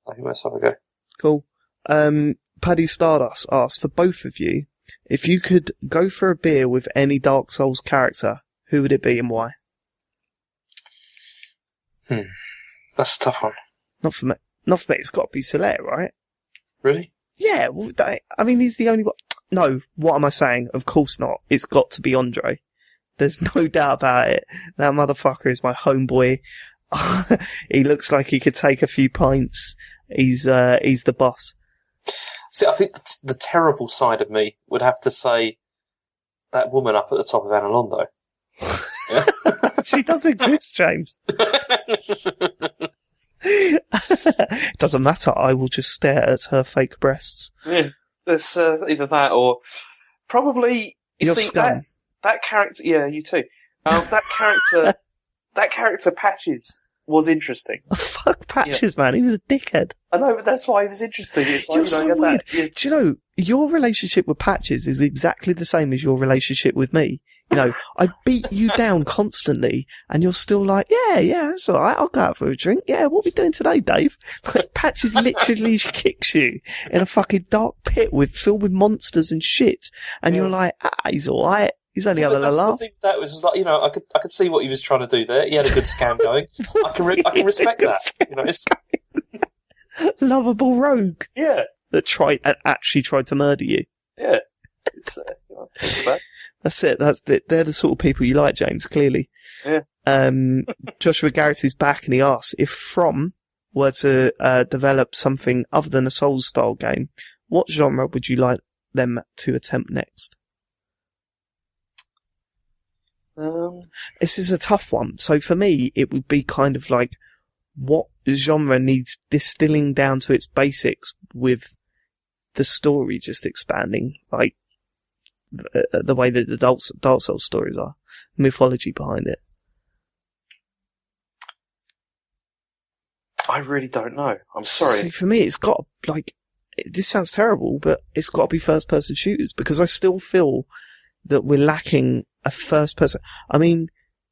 I think most stuff I'll go. Cool. Paddy Stardust asks, for both of you, if you could go for a beer with any Dark Souls character, who would it be and why? That's a tough one. Not for me. It's got to be Soler, right? Really? Yeah, well, he's the only one. No, what am I saying? Of course not. It's got to be Andre. There's no doubt about it. That motherfucker is my homeboy. He looks like he could take a few pints. He's the boss. See, I think the terrible side of me would have to say that woman up at the top of Analondo. She does exist, James. Doesn't matter. I will just stare at her fake breasts. Yeah, there's either that or probably your scum. That character. Yeah, you too. That character Patches was interesting. Oh, fuck Patches, man. He was a dickhead. I know, but that's why he was interesting. It's like, you're so weird. Do you know, your relationship with Patches is exactly the same as your relationship with me. I beat you down constantly, and you're still like, yeah, that's all right. I'll go out for a drink. Yeah, what are we doing today, Dave? Like, Patches literally kicks you in a fucking dark pit filled with monsters and shit, and you're like, he's all right. He's only having a laugh. That was just like, I could see what he was trying to do there. He had a good scam going. I can respect that. Lovable rogue. Yeah. That actually tried to murder you. Yeah. It's bad. That's it. They're the sort of people you like, James, clearly. Yeah. Joshua Garrett is back and he asks, if From were to develop something other than a Souls-style game, what genre would you like them to attempt next? This is a tough one. So for me, it would be kind of like, what genre needs distilling down to its basics with the story just expanding, like the way that the Dark Souls stories are, mythology behind it. I really don't know. I'm sorry. See, for me, it's got, like, this sounds terrible, but it's got to be first-person shooters, because I still feel that we're lacking a first-person... I mean,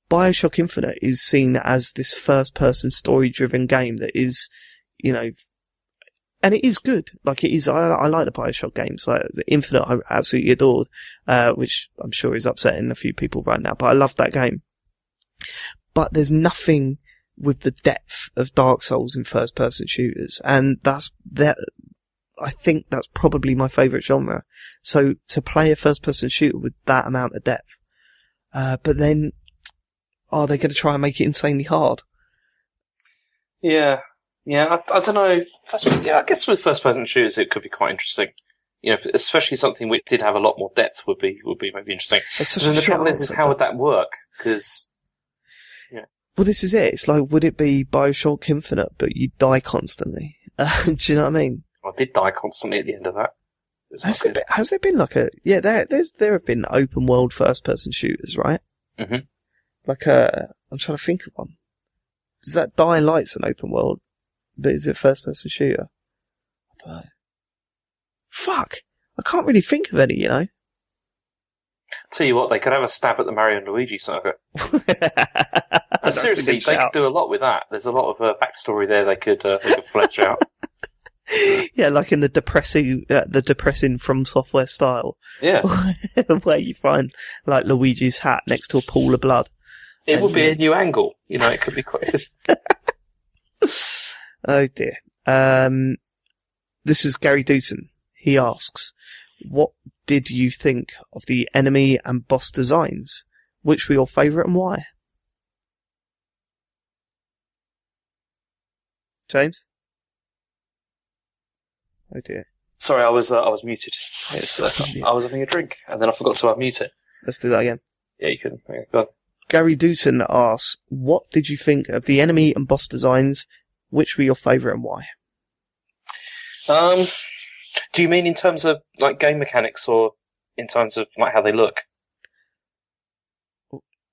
BioShock Infinite is seen as this first-person story-driven game that is, and it is good. Like, it is, I like the BioShock games. Like, the Infinite I absolutely adored, which I'm sure is upsetting a few people right now, but I love that game. But there's nothing with the depth of Dark Souls in first-person shooters, and I think that's probably my favourite genre. So, to play a first-person shooter with that amount of depth, but then, are they going to try and make it insanely hard? Yeah, I don't know. I guess with first-person shooters, it could be quite interesting. Especially something which did have a lot more depth would be maybe interesting. And the trouble is how would that work? Because, well, this is it. It's like, would it be BioShock Infinite, but you die constantly? Do you know what I mean? I did die constantly at the end of that. Has there been like a... Yeah, there have been open world first-person shooters, right? Mm-hmm. Like I'm trying to think of one. Does that Dying Light's an open world? But is it a first-person shooter? I don't know. Fuck! I can't really think of any, Tell you what, they could have a stab at the Mario and Luigi saga. And seriously, they could do a lot with that. There's a lot of backstory there they could flesh out. Yeah, like in the depressing From Software style. Yeah. Where you find, like, Luigi's hat next to a pool of blood. It would be a new angle. It could be quite good. Oh, dear. This is Gary Dutton. He asks, what did you think of the enemy and boss designs? Which were your favourite and why? James? Oh dear. Sorry, I was muted. I was having a drink, and then I forgot to unmute it. Let's do that again. Yeah, you can. Okay, go on. Gary Dutton asks, what did you think of the enemy and boss designs? Which were your favourite and why? Do you mean in terms of like game mechanics, or in terms of like how they look?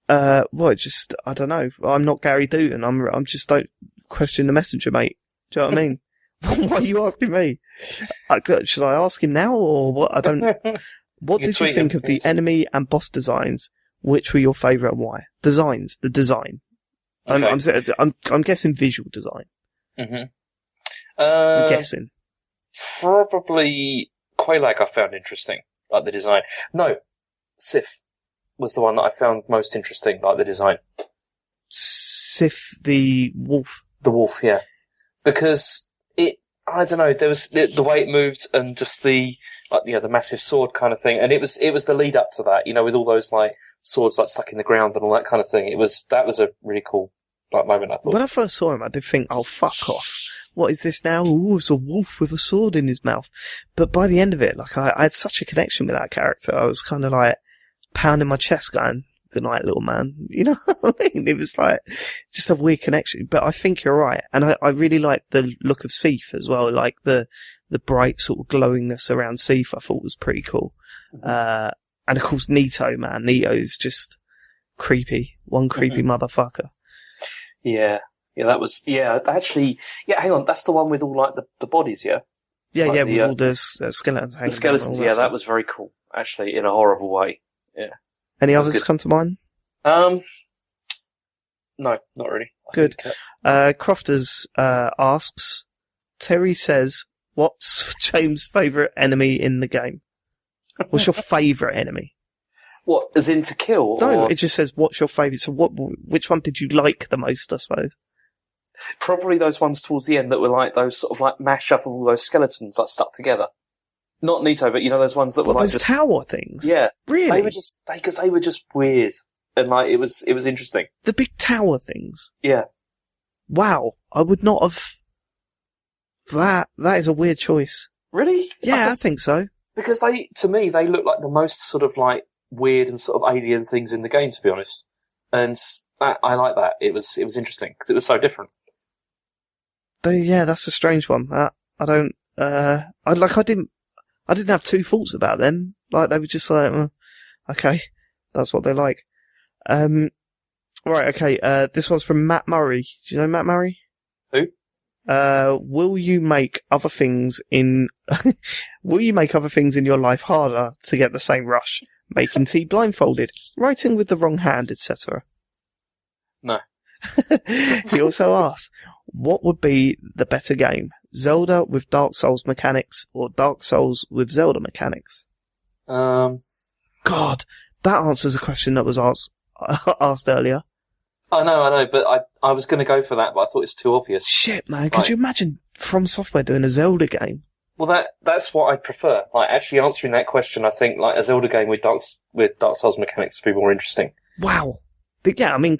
Well, just I don't know. I'm not Gary Dutton. I'm just don't question the messenger, mate. Do you know what I mean? Why are you asking me? Should I ask him now or what? I don't. What did you think of the enemy and boss designs? Which were your favourite and why? Designs, the design. Okay. I'm guessing visual design. Mm-hmm. I'm guessing. Probably Quelaag I found interesting, like the design. No, Sif was the one that I found most interesting, like the design. Sif the wolf. The wolf, yeah. Because I don't know, there was the way it moved and just the massive sword kind of thing, and it was the lead up to that, with all those like swords like stuck in the ground and all that kind of thing. That was a really cool moment, I thought. When I first saw him, I did think, oh, fuck off. What is this now? Ooh, it's a wolf with a sword in his mouth. But by the end of it, like, I had such a connection with that character. I was kind of like pounding my chest going, good night, little man. You know what I mean? It was like just a weird connection. But I think you're right. And I really like the look of Sif as well. Like the bright sort of glowingness around Sif I thought was pretty cool. Mm-hmm. And of course, Nito, man. Nito's just creepy. One creepy motherfucker. Yeah. Yeah, that was, actually, hang on, that's the one with all, like, the bodies, yeah? Yeah, like with all the skeletons hanging. The skeletons, that was very cool, actually, in a horrible way, yeah. Any others come to mind? No, not really. Good. Crofters asks, Terry says, what's James' favourite enemy in the game? What's your favourite enemy? What, as in to kill? No, it just says, what's your favourite? So which one did you like the most, I suppose? Probably those ones towards the end that were like those sort of like mash up of all those skeletons like stuck together. Not Nito, but those ones that were like those tower things. Yeah, really. They were just because they were just weird and like it was interesting. The big tower things. Yeah. Wow, I would not have. That is a weird choice. Really? Yeah, I think so. Because to me, they look like the most sort of like weird and sort of alien things in the game, to be honest. And I like that. It was interesting because it was so different. That's a strange one. I didn't have two thoughts about them. Like, they were just like, okay, that's what they like. Right, okay, this one's from Matt Murray. Do you know Matt Murray? Who? Will you make other things in your life harder to get the same rush? Making tea blindfolded, writing with the wrong hand, etc. No. He also asks, what would be the better game? Zelda with Dark Souls mechanics or Dark Souls with Zelda mechanics? God, that answers a question that was asked earlier. I know, but I was going to go for that, but I thought it's too obvious. Shit, man, could you imagine From Software doing a Zelda game? Well, that's what I prefer. Like, actually answering that question, I think, like, a Zelda game with Dark Souls mechanics would be more interesting. Wow. Yeah, I mean,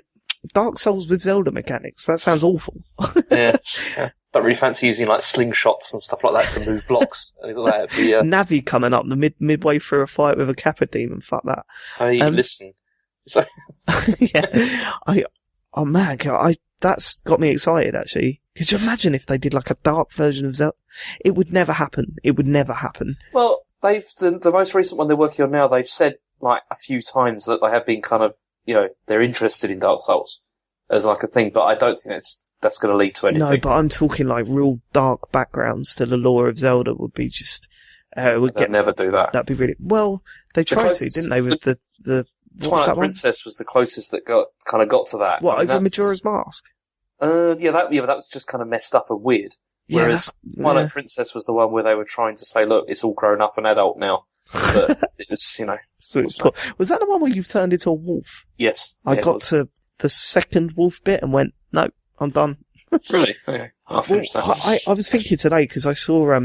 Dark Souls with Zelda mechanics, that sounds awful. Yeah. Don't really fancy using, like, slingshots and stuff like that to move blocks. Like that. Navi coming up midway through a fight with a Kappa demon, fuck that. Hey, listen. So yeah. Oh man, that's got me excited, actually. Could you imagine if they did like a dark version of Zelda? It would never happen. Well, the most recent one they're working on now, they've said like a few times that they have been kind of, they're interested in Dark Souls as like a thing, but I don't think that's going to lead to anything. No, but I'm talking like real dark backgrounds to the lore of Zelda would be just, They'd never do that. That'd be really, well, they tried to, didn't they, with the Twilight Princess was the closest that got to that. What, over Majora's Mask? But that was just kind of messed up and weird. Whereas Twilight Princess was the one where they were trying to say, look, it's all grown up and adult now. But it was, So was that the one where you've turned into a wolf? Yes. I got to the second wolf bit and went, no, I'm done. Really? Okay. I'll finish that. I was thinking today, because I saw,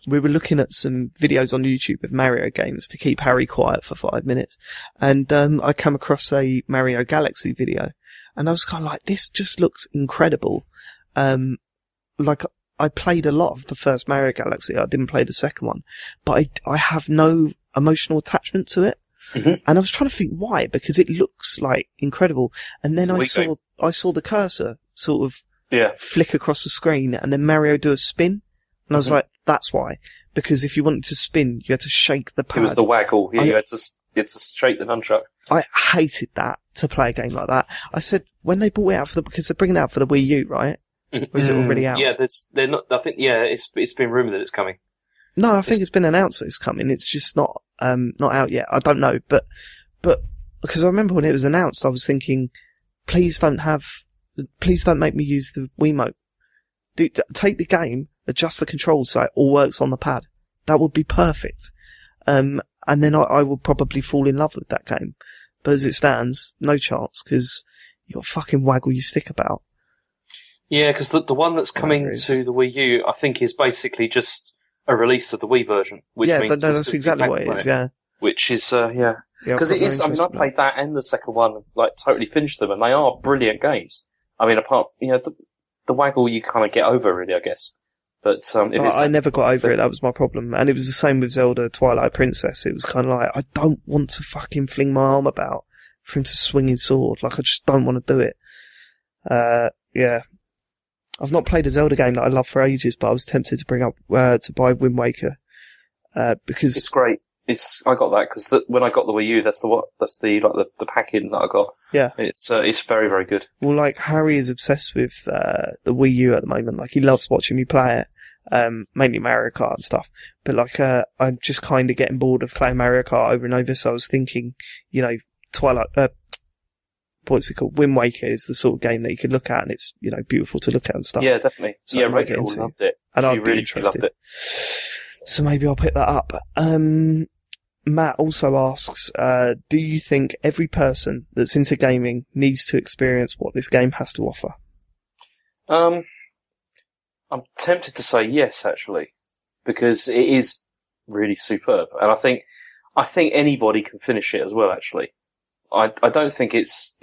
we were looking at some videos on YouTube of Mario games to keep Harry quiet for 5 minutes. And, I came across a Mario Galaxy video. And I was kind of like, this just looks incredible. Like, I played a lot of the first Mario Galaxy. I didn't play the second one. But I have no emotional attachment to it. Mm-hmm. And I was trying to think why, because it looks like incredible. And then I saw the cursor sort of flick across the screen and then Mario do a spin. And I was like, that's why. Because if you wanted to spin, you had to shake the pad. It was the waggle. Yeah, you had to shake the nunchuck. I hated that, to play a game like that. I said, when they brought it out because they're bringing it out for the Wii U, right? Or is it already out? Yeah, they're not, I think, it's been rumoured that it's coming. No, I think it's been announced that it's coming. It's just not out yet. I don't know, but, because I remember when it was announced, I was thinking, please don't make me use the Wiimote. Take the game, adjust the controls so it all works on the pad. That would be perfect. And then I would probably fall in love with that game. But as it stands, no chance, because you got to fucking waggle your stick about. Yeah, because the one that's coming to the Wii U, I think, is basically just a release of the Wii version. Which means that's exactly what it is, yeah. Which is, because it is, I played that and the second one, totally finished them, and they are brilliant games. I mean, apart from, the waggle you kind of get over, really, I guess. But, I never got over it, that was my problem. And it was the same with Zelda Twilight Princess. It was kind of like, I don't want to fucking fling my arm about for him to swing his sword. I just don't want to do it. Yeah. I've not played a Zelda game that I love for ages, but I was tempted to bring up, to buy Wind Waker. Because it's great. I got that because when I got the Wii U, that's the pack-in that I got. Yeah. It's very, very good. Well, Harry is obsessed with, the Wii U at the moment. He loves watching me play it. Mainly Mario Kart and stuff. But I'm just kind of getting bored of playing Mario Kart over and over. So I was thinking, Twilight, what's it called? Wind Waker is the sort of game that you could look at and it's, beautiful to look at and stuff. Yeah, definitely. So Rachel loved it. And she I'd be interested. Loved it. So maybe I'll pick that up. Matt also asks, do you think every person that's into gaming needs to experience what this game has to offer? I'm tempted to say yes, actually, because it is really superb. And I think anybody can finish it as well, actually. I don't think it's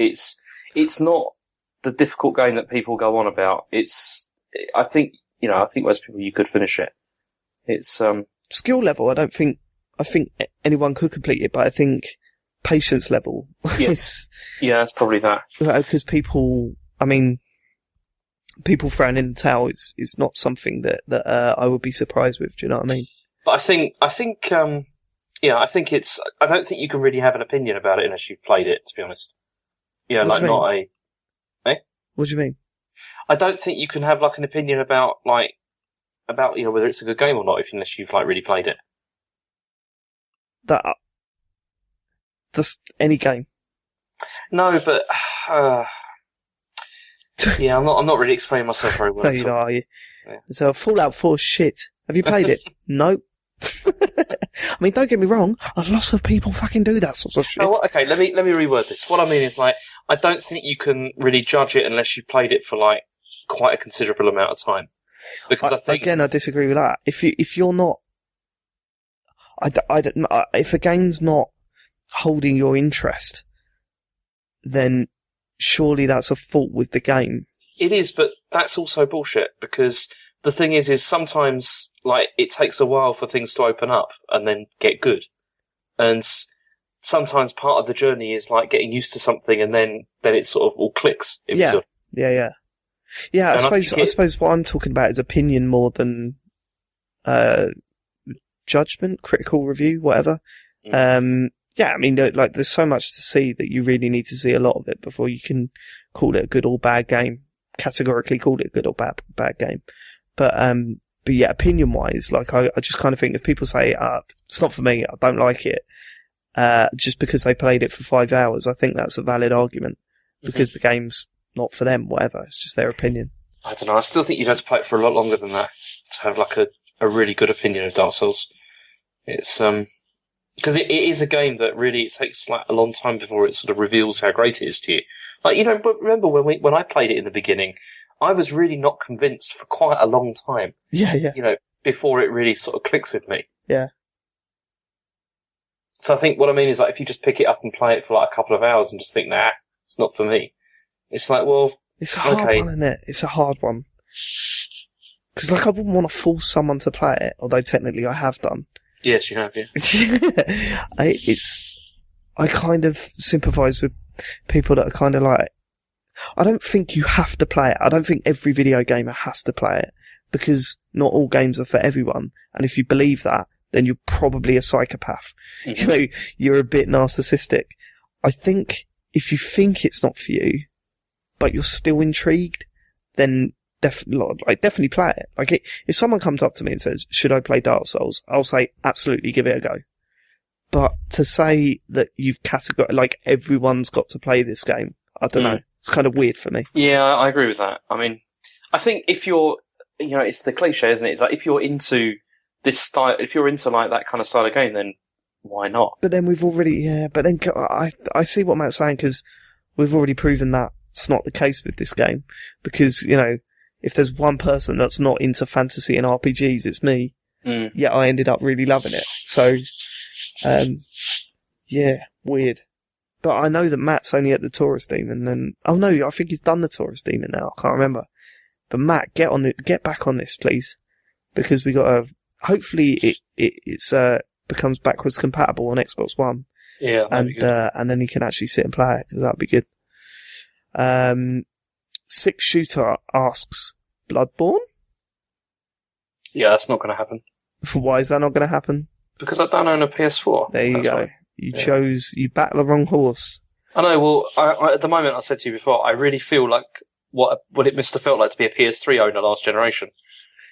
not the difficult game that people go on about. I think most people, you could finish it. It's, skill level, I think anyone could complete it, but I think patience level is... Yeah, it's probably that. Because people throwing in the towel is not something that I would be surprised with, do you know what I mean? But I think it's... I don't think you can really have an opinion about it unless you've played it, to be honest. Yeah, what not a... Eh? What do you mean? I don't think you can have, an opinion about whether it's a good game or not unless you've, really played it. That's any game. No, but yeah, I'm not really explaining myself very well. No, you know, are you? Yeah. So Fallout 4 shit. Have you played it? Nope. I mean, don't get me wrong. A lot of people fucking do that sort of shit. Oh, okay, let me reword this. What I mean is, I don't think you can really judge it unless you played it for quite a considerable amount of time. Because I think again, I disagree with that. If you're not, if a game's not holding your interest, then surely that's a fault with the game. It is, but that's also bullshit because the thing is sometimes it takes a while for things to open up and then get good, and sometimes part of the journey is getting used to something and then it sort of all clicks. Yeah. I suppose what I'm talking about is opinion more than judgment, critical review, whatever. Mm. Yeah, I mean, there's so much to see that you really need to see a lot of it before you can call it a good or bad game. Categorically call it a good or bad game. But yeah, opinion-wise, I just kind of think if people say, it's not for me, I don't like it, just because they played it for 5 hours. I think that's a valid argument because the game's not for them, whatever. It's just their opinion. I don't know. I still think you'd have to play it for a lot longer than that to have like a really good opinion of Dark Souls. It's because it is a game that really it takes like a long time before it sort of reveals how great it is to you. Like, you know, but remember when I played it in the beginning, I was really not convinced for quite a long time. Yeah. You know, before it really sort of clicks with me. Yeah. So I think what I mean is like if you just pick it up and play it for like a couple of hours and just think, nah, it's not for me. It's like, well, it's a hard one, isn't it? It's a hard one. Because like I wouldn't want to force someone to play it, although technically I have done. Yes, you have, yeah. I kind of sympathise with people that are kind of like, I don't think you have to play it. I don't think every video gamer has to play it because not all games are for everyone. And if you believe that, then you're probably a psychopath. You know, you're a bit narcissistic. I think if you think it's not for you, but you're still intrigued, then definitely play it. Like, if someone comes up to me and says, should I play Dark Souls? I'll say, absolutely, give it a go. But to say that you've like, everyone's got to play this game, I don't know. It's kind of weird for me. Yeah, I agree with that. I mean, I think if you're, you know, it's the cliche, isn't it? It's like, if you're into this style, if you're into like that kind of style of game, then why not? But then but then I see what Matt's saying, because we've already proven that it's not the case with this game. Because, you know, if there's one person that's not into fantasy and RPGs, it's me. Yet I ended up really loving it. So, yeah, weird. But I know that Matt's only at the Taurus Demon, and I think he's done the Taurus Demon now. I can't remember. But Matt, get back on this, please, because we got to. Hopefully, it's becomes backwards compatible on Xbox One. Yeah, and then you can actually sit and play it, because that'd be good. Six Shooter asks, Bloodborne? Yeah, that's not going to happen. Why is that not going to happen? Because I don't own a PS4. There you go. You backed the wrong horse. I know, well, I, at the moment, I said to you before, I really feel like what it must have felt like to be a PS3 owner last generation.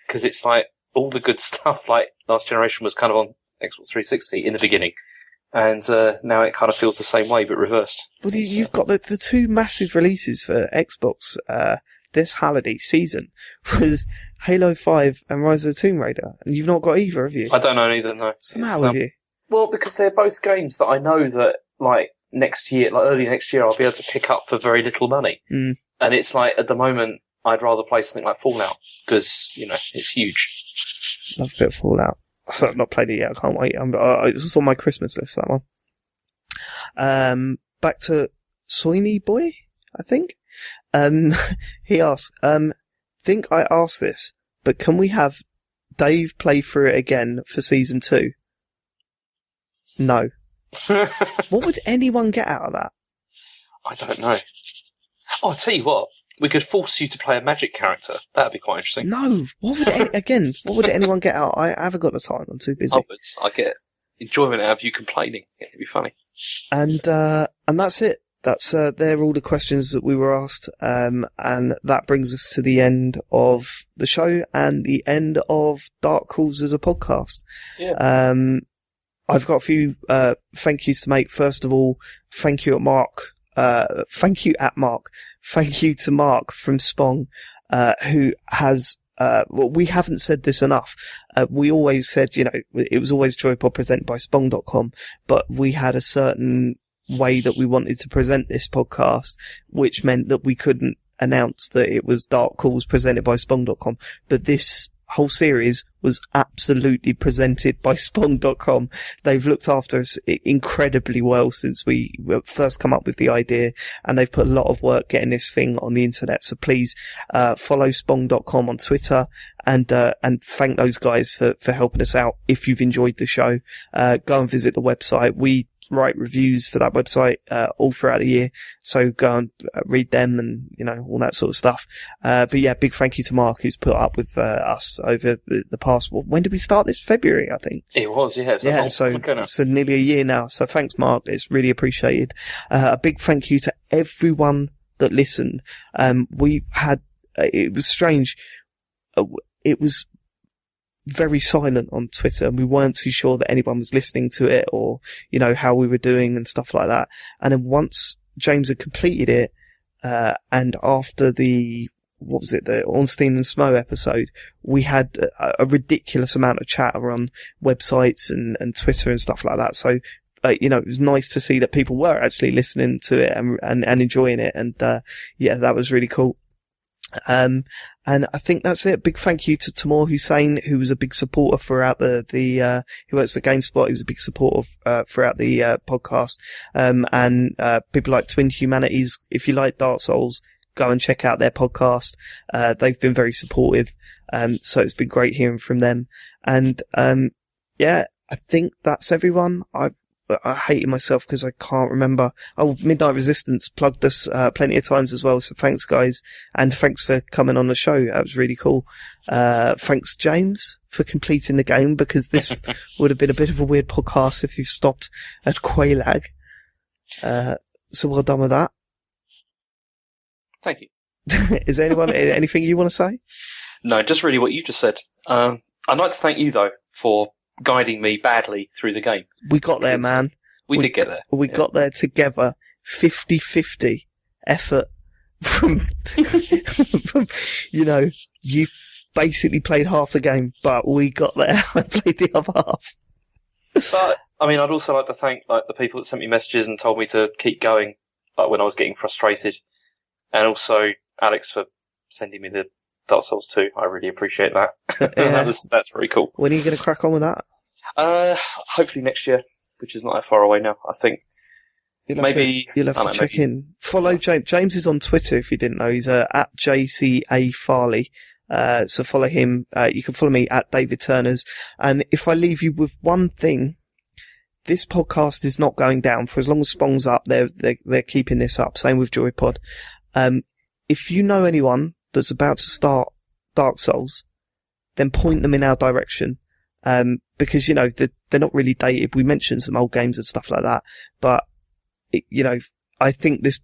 Because it's like, all the good stuff, like, last generation was kind of on Xbox 360 in the beginning. And now it kind of feels the same way, but reversed. Well, you've got the two massive releases for Xbox this holiday season was Halo 5 and Rise of the Tomb Raider. And you've not got either, have you? I don't own either, no. What's the matter with you? Well, because they're both games that I know that, like, early next year, I'll be able to pick up for very little money. And it's like, at the moment, I'd rather play something like Fallout, because, you know, it's huge. Love a bit of Fallout. I've not played it yet, I can't wait. It's on my Christmas list, that one. Back to Soiny Boy, I think. He asks, think I asked this, but can we have Dave play through it again for season 2? No. What would anyone get out of that? I don't know. Oh, I'll tell you what. We could force you to play a magic character. That'd be quite interesting. No. What would anyone get out? I haven't got the time. I'm too busy. I get enjoyment out of you complaining. It'd be funny. And that's it. They're all the questions that we were asked. And that brings us to the end of the show and the end of Dark Calls as a podcast. Yeah. I've got a few, thank yous to make. First of all, thank you at Mark. Thank you to Mark from Spong, who has, we haven't said this enough. We always said, you know, it was always Joypod presented by Spong.com, but we had a certain way that we wanted to present this podcast, which meant that we couldn't announce that it was Dark Calls presented by Spong.com. But this whole series was absolutely presented by Spong.com. They've looked after us incredibly well since we first come up with the idea, and they've put a lot of work getting this thing on the internet. So please follow Spong.com on Twitter and thank those guys for helping us out. If you've enjoyed the show, go and visit the website. We write reviews for that website all throughout the year, so go and read them and, you know, all that sort of stuff. But yeah, big thank you to Mark, who's put up with us over the past, when did we start this? February, I think. It was, yeah. So nearly a year now. So thanks, Mark. It's really appreciated. A big thank you to everyone that listened. We've had, it was strange. It was very silent on Twitter, and we weren't too sure that anyone was listening to it or, you know, how we were doing and stuff like that. And then once James had completed it, and after the Ornstein and Smo episode, we had a ridiculous amount of chatter on websites and Twitter and stuff like that. So, you know, it was nice to see that people were actually listening to it and enjoying it. And, yeah, that was really cool. And I think that's it. Big thank you to Timur Hussein, who was a big supporter throughout he works for GameSpot. He was a big supporter, throughout the, podcast. And people like Twin Humanities. If you like Dark Souls, go and check out their podcast. They've been very supportive. So it's been great hearing from them. And, yeah, I think that's everyone. I hated myself because I can't remember. Oh, Midnight Resistance plugged us plenty of times as well, so thanks guys, and thanks for coming on the show. That was really cool. Thanks James for completing the game, because this would have been a bit of a weird podcast if you stopped at Qualag. So well done with that. Thank you. Is there anything you want to say? No, just really what you just said. I'd like to thank you though for guiding me badly through the game. We got there, man. We did get there. We got there together. 50-50 effort from, you know, you basically played half the game, but we got there. I played the other half. But, I mean, I'd also like to thank, like, the people that sent me messages and told me to keep going, like, when I was getting frustrated. And also Alex for sending me the Dark Souls 2. I really appreciate that. Yeah. That's very cool. When are you going to crack on with that? Hopefully next year, which is not that far away now. I think you'll have to check in. Follow James. James is on Twitter if you didn't know. He's at JCA Farley. So follow him. You can follow me at David Turners. And if I leave you with one thing, this podcast is not going down for as long as Spong's up. They're keeping this up. Same with JoyPod. If you know anyone that's about to start Dark Souls, then point them in our direction. Because, you know, they're not really dated. We mentioned some old games and stuff like that, but, you know, I think these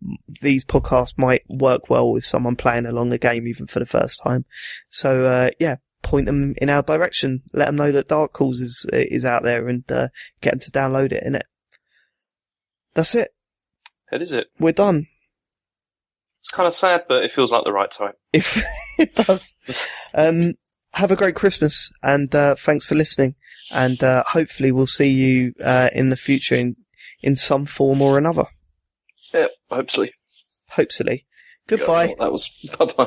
podcasts might work well with someone playing along the game even for the first time. So, yeah, point them in our direction. Let them know that Dark Souls is out there, and, get them to download it, innit? That's it. That is it. We're done. It's kind of sad, but it feels like the right time. If it does. Have a great Christmas, and thanks for listening. And hopefully we'll see you in the future in some form or another. Yeah, hopefully. Hopefully. Goodbye. Yeah, that was bye-bye.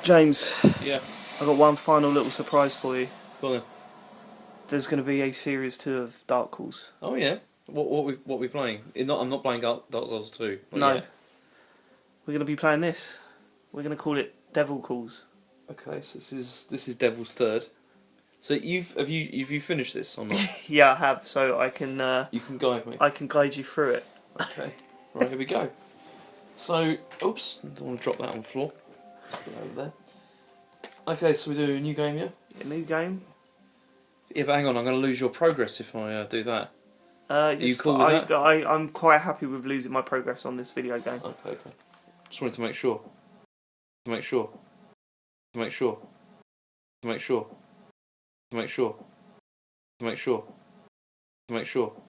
James. Yeah. I've got one final little surprise for you. Go on then. There's going to be a series 2 of Dark Souls. Oh yeah. What we playing? I'm not playing Dark Souls 2. No. Yet. We're going to be playing this. We're going to call it Devil Calls. Okay, so this is Devil's Third. So have you finished this or not? Yeah, I have. So I can. You can guide me. I can guide you through it. Okay. Right, here we go. So, oops, I don't want to drop that on the floor. Let's put it over there. Okay, so we do a new game, yeah? A new game. Yeah, but hang on, I'm going to lose your progress if I do that. Are you cool with that? I'm quite happy with losing my progress on this video game. Okay. Just wanted to make sure. To make sure. To make sure. To make sure. To make sure. To make sure. To make sure.